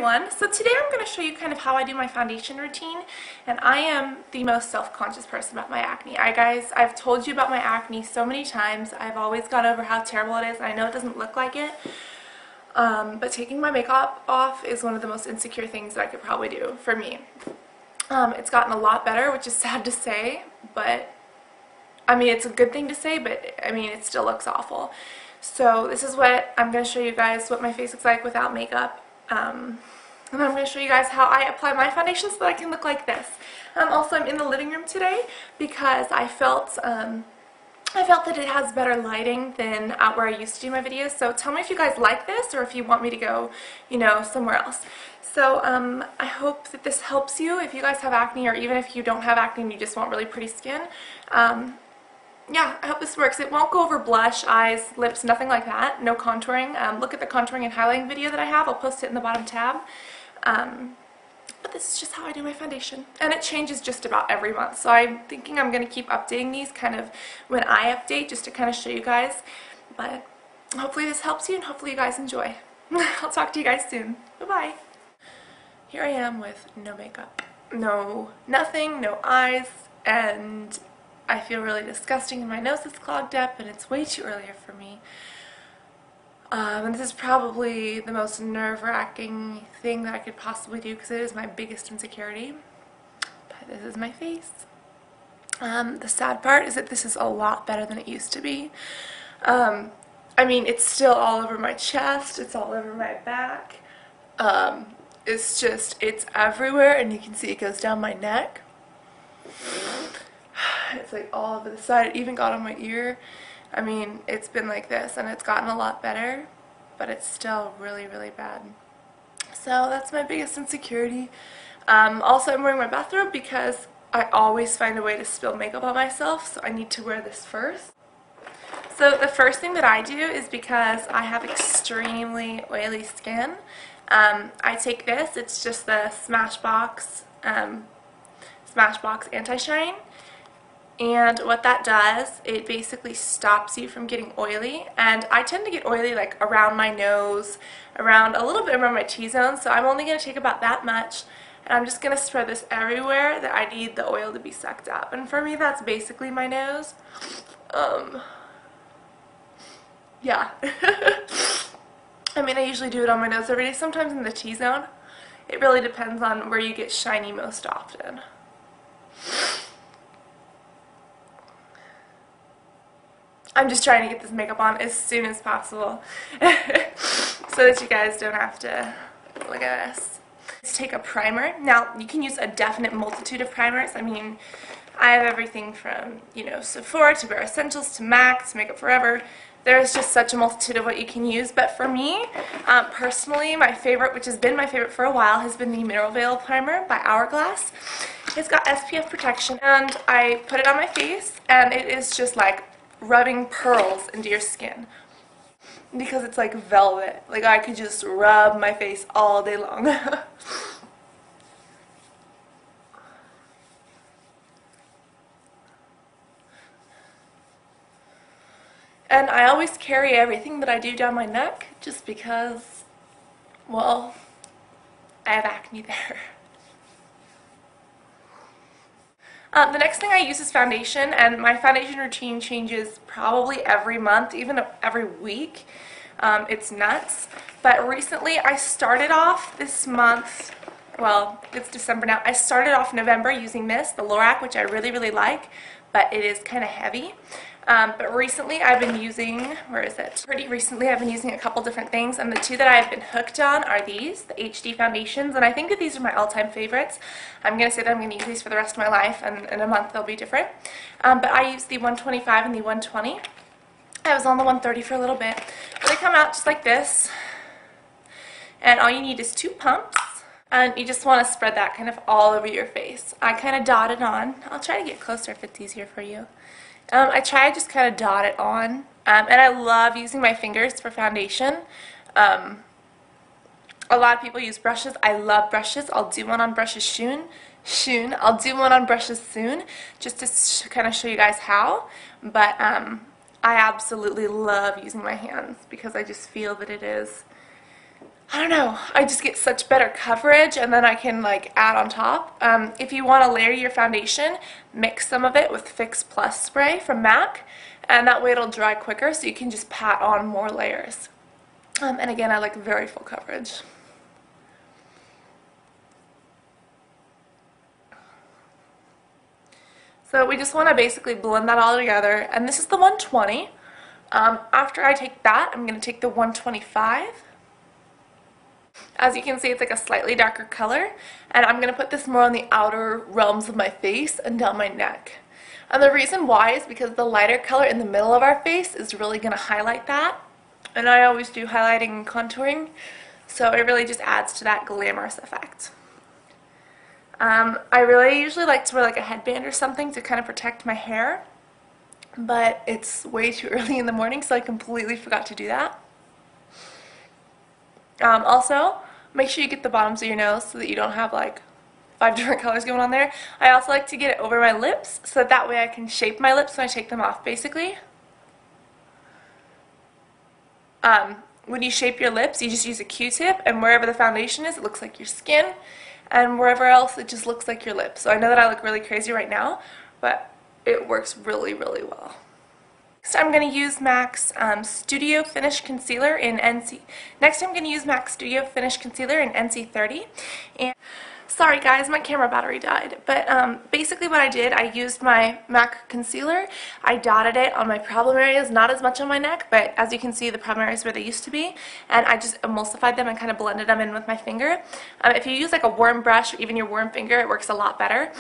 everyone. So today I'm going to show you kind of how I do my foundation routine, and I am the most self-conscious person about my acne. I've told you about my acne so many times. I've always gone over how terrible it is, and I know it doesn't look like it, but taking my makeup off is one of the most insecure things that I could probably do for me. It's gotten a lot better, which is sad to say, but I mean, it's a good thing to say, but I mean, it still looks awful. So this is what I'm going to show you guys what my face looks like without makeup. And then I'm going to show you guys how I apply my foundation so that I can look like this. Also, I'm in the living room today because I felt that it has better lighting than out where I used to do my videos. So tell me if you guys like this or if you want me to go, you know, somewhere else. So I hope that this helps you if you guys have acne, or even if you don't have acne and you just want really pretty skin. Yeah, I hope this works. It won't go over blush, eyes, lips, nothing like that. No contouring. Look at the contouring and highlighting video that I have. I'll post it in the bottom tab. But this is just how I do my foundation. And it changes just about every month. So I'm thinking I'm going to keep updating these kind of when I update, just to kind of show you guys. But hopefully this helps you, and hopefully you guys enjoy. I'll talk to you guys soon. Bye-bye. Here I am with no makeup. Nothing, no eyes, and I feel really disgusting, and my nose is clogged up, and it's way too early for me. And this is probably the most nerve-wracking thing that I could possibly do because it is my biggest insecurity. But this is my face. The sad part is that this is a lot better than it used to be. I mean, it's still all over my chest, it's all over my back. It's everywhere, and you can see it goes down my neck. It's like all over the side. It even got on my ear. I mean, it's been like this, and it's gotten a lot better, but it's still really, really bad. So that's my biggest insecurity. Also, I'm wearing my bathrobe because I always find a way to spill makeup on myself, so I need to wear this first. So the first thing that I do is, because I have extremely oily skin, I take this. It's just the Smashbox Anti-Shine. And what that does, it basically stops you from getting oily. And I tend to get oily like around my nose, around a little bit around my T-zone, so I'm only going to take about that much. And I'm just going to spread this everywhere that I need the oil to be sucked up. And for me, that's basically my nose. Yeah. I mean, I usually do it on my nose every day, sometimes in the T-zone. It really depends on where you get shiny most often. I'm just trying to get this makeup on as soon as possible so that you guys don't have to look at this. Let's take a primer. Now, you can use a definite multitude of primers. I mean, I have everything from, you know, Sephora to Bare Essentials to MAC to Makeup Forever. There's just such a multitude of what you can use. But for me, personally, my favorite, which has been my favorite for a while, has been the Mineral Veil Primer by Hourglass. It's got SPF protection, and I put it on my face, and it is just like rubbing pearls into your skin because it's like velvet. Like, I could just rub my face all day long. And I always carry everything that I do down my neck just because, well, I have acne there. The next thing I use is foundation, and my foundation routine changes probably every month, even every week. It's nuts. But recently I started off this month, well, it's December now, I started off November using this, the Lorac, which I really, really like, but it is kind of heavy. But recently I've been using, Pretty recently I've been using a couple different things, and the two that I've been hooked on are these, the HD foundations, and I think that these are my all-time favorites. I'm going to say that I'm going to use these for the rest of my life, and in a month they'll be different. But I use the 125 and the 120. I was on the 130 for a little bit. But they come out just like this, and all you need is 2 pumps. And you just want to spread that kind of all over your face. I kind of dot it on. I'll try to get closer if it's easier for you. I try to just kind of dot it on, and I love using my fingers for foundation. A lot of people use brushes. I love brushes. I'll do one on brushes soon. I'll do one on brushes soon, just to kind of show you guys how. But I absolutely love using my hands because I just feel that it is I don't know, I just get such better coverage, and then I can like add on top. If you want to layer your foundation, mix some of it with Fix Plus spray from MAC, and that way it'll dry quicker so you can just pat on more layers. And again, I like very full coverage. So we just want to basically blend that all together, and this is the 120. After I take that, I'm going to take the 125. As you can see, it's like a slightly darker color, and I'm going to put this more on the outer realms of my face and down my neck. And the reason why is because the lighter color in the middle of our face is really going to highlight that. And I always do highlighting and contouring, so it really just adds to that glamorous effect. I really usually like to wear like a headband or something to kind of protect my hair, but it's way too early in the morning, so I completely forgot to do that. Also, make sure you get the bottoms of your nose so that you don't have like 5 different colors going on there. I also like to get it over my lips so that way I can shape my lips when I take them off, basically. When you shape your lips, you just use a Q-tip, and wherever the foundation is, it looks like your skin, and wherever else, it just looks like your lips. So I know that I look really crazy right now, but it works really, really well. Next, I'm going to use MAC's Studio Finish Concealer in NC. Next, I'm going to use MAC's Studio Finish Concealer in NC30. And sorry guys, my camera battery died. But basically what I did, I used my MAC concealer. I dotted it on my problem areas, not as much on my neck, but as you can see, the problem areas where they used to be. And I just emulsified them and kind of blended them in with my finger. If you use like a warm brush or even your warm finger, it works a lot better.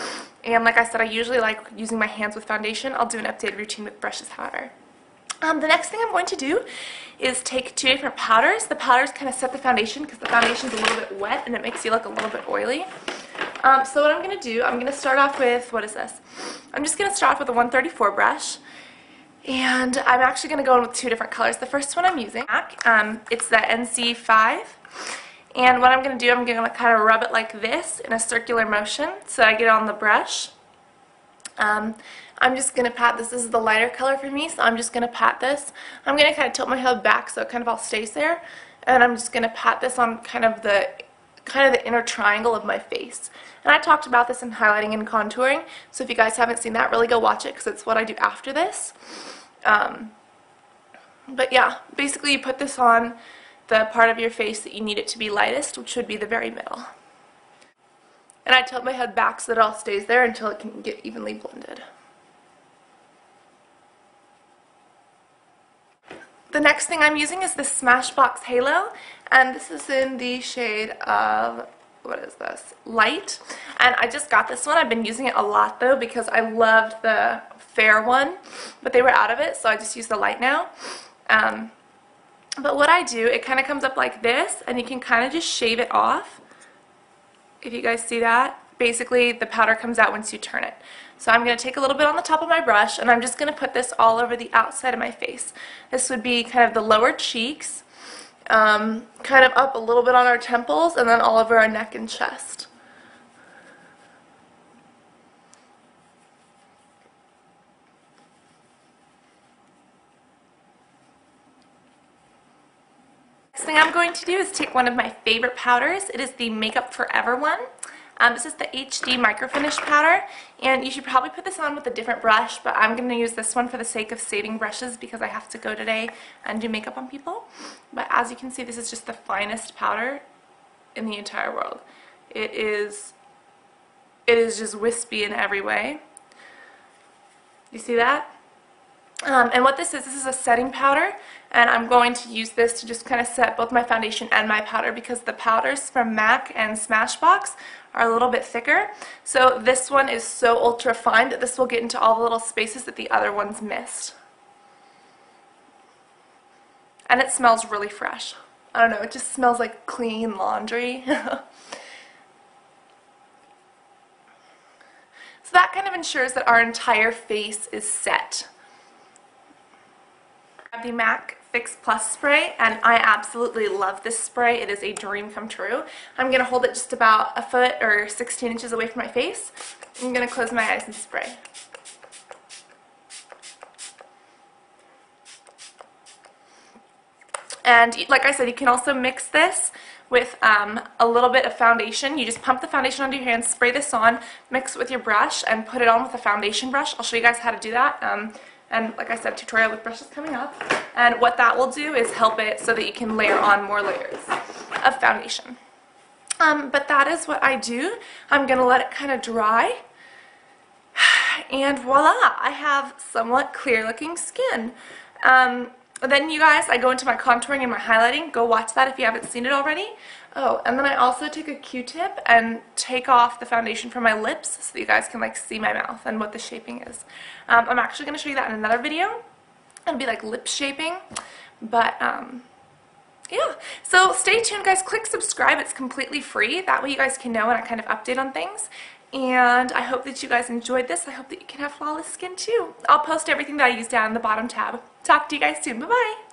And like I said, I usually like using my hands with foundation. I'll do an updated routine with brushes, however. The next thing I'm going to do is take 2 different powders. The powders kind of set the foundation because the foundation is a little bit wet and it makes you look a little bit oily. So what I'm going to do, I'm going to start off with, what is this? I'm just going to start off with a 134 brush. And I'm actually going to go in with 2 different colors. The first one I'm using, it's the NC5. And what I'm going to do, I'm going to kind of rub it like this in a circular motion so I get it on the brush. I'm just going to pat this. This is the lighter color for me, so I'm just going to pat this. I'm going to kind of tilt my head back so it kind of all stays there. And I'm just going to pat this on kind of the inner triangle of my face. And I talked about this in highlighting and contouring, so if you guys haven't seen that, really go watch it because it's what I do after this. But yeah, basically you put this on the part of your face that you need it to be lightest, which would be the very middle. And I tilt my head back so that it all stays there until it can get evenly blended. The next thing I'm using is the Smashbox Halo, and this is in the shade of, what is this, Light. And I just got this one. I've been using it a lot though because I loved the fair one, but they were out of it, so I just use the light now. But what I do, it kind of comes up like this, and you can kind of just shave it off. If you guys see that, basically the powder comes out once you turn it. So I'm going to take a little bit on the top of my brush, and I'm just going to put this all over the outside of my face. This would be kind of the lower cheeks, kind of up a little bit on our temples, and then all over our neck and chest. Next thing I'm going to do is take one of my favorite powders. It is the Makeup Forever one. This is the HD Micro Finish powder, and you should probably put this on with a different brush, but I'm going to use this one for the sake of saving brushes because I have to go today and do makeup on people. But as you can see, this is just the finest powder in the entire world. It is just wispy in every way. You see that? And what this is a setting powder, and I'm going to use this to just kind of set both my foundation and my powder because the powders from MAC and Smashbox are a little bit thicker. So this one is so ultra fine that this will get into all the little spaces that the other ones missed. And it smells really fresh. I don't know, it just smells like clean laundry. So that kind of ensures that our entire face is set. I have the MAC Fix Plus spray, and I absolutely love this spray. It is a dream come true. I'm going to hold it just about a foot or 16 inches away from my face. I'm going to close my eyes and spray. And like I said, you can also mix this with a little bit of foundation. You just pump the foundation onto your hands, spray this on, mix it with your brush, and put it on with a foundation brush. I'll show you guys how to do that. And like I said, tutorial with brushes coming up. And what that will do is help it so that you can layer on more layers of foundation. But that is what I do. I'm going to let it kind of dry. And voila, I have somewhat clear looking skin. Then you guys, I go into my contouring and my highlighting. Go watch that if you haven't seen it already. Oh, and then I also take a Q-tip and take off the foundation from my lips so that you guys can like see my mouth and what the shaping is. I'm actually going to show you that in another video. It'll be like lip shaping. But yeah, so stay tuned guys. Click subscribe. It's completely free. That way you guys can know when I kind of update on things. And I hope that you guys enjoyed this. I hope that you can have flawless skin too. I'll post everything that I use down in the bottom tab. Talk to you guys soon. Bye-bye.